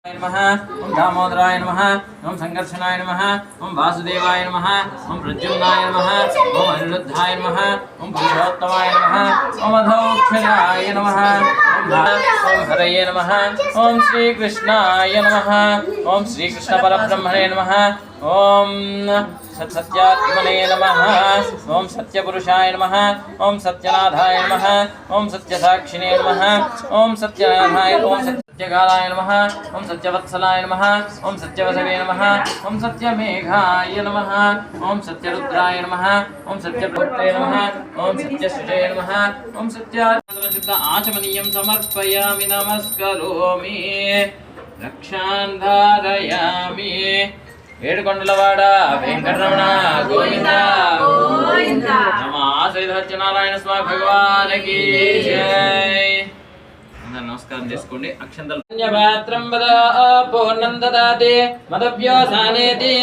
नमः ओम दामोदराय नमः ओम संकर्षणाय नमः ओम वासुदेवाय नमः ओम प्रद्युम्नाय नमः ओम अनिरुद्धाय नमः ओम पुरुषोत्तमाय नमः ओम अधोक्षराय नमः ओम हरये नमः ओम श्रीकृष्णाय नमः ओम श्रीकृष्ण परब्रह्मणे नमः ओम सत्सत्यात्मने नमः ओम सत्यपुरुषाय नमः ओम सत्यनाथाय नमः ओम सत्यसाक्षिणे नमः ओम सत्यनाथाय ओम सत्यकालाय नमः ओम सत्यवत्सलाय नमः ओम सत्यवसवे नमः ओम सत्यमेघाय नमः ओम सत्यरुद्राय नमः ओम सत्यप्रवृत्ते नमः ओम सत्यसुजय नमः ओम सत्यासिद्ध आचमनीयं समर्पयामि नमस्करोमि रक्षान् धारयामि ఏడుకొండలవాడ వెంకటరమణ గోవింద గోవింద నమ శ్రీ సత్యనారాయణ స్వామి భగవానికి జై. అందరూ నమస్కారం చేసుకోండి. అక్షంతలు పుణ్యపాత్రం వద పూర్ణం దదాతి మదవ్యోసానేతి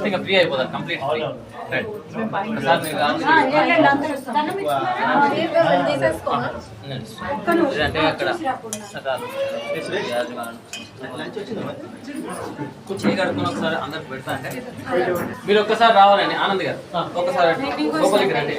ఇంకా ఫ్రీ అయిపోతారు. Complete free. అంటే అక్కడ చేయి కడుక్కుని ఒకసారి అందరికి పెడతా అంటే మీరు ఒక్కసారి రావాలండి. ఆనంద్ గారు ఒక్కసారి లోపలికి రండి.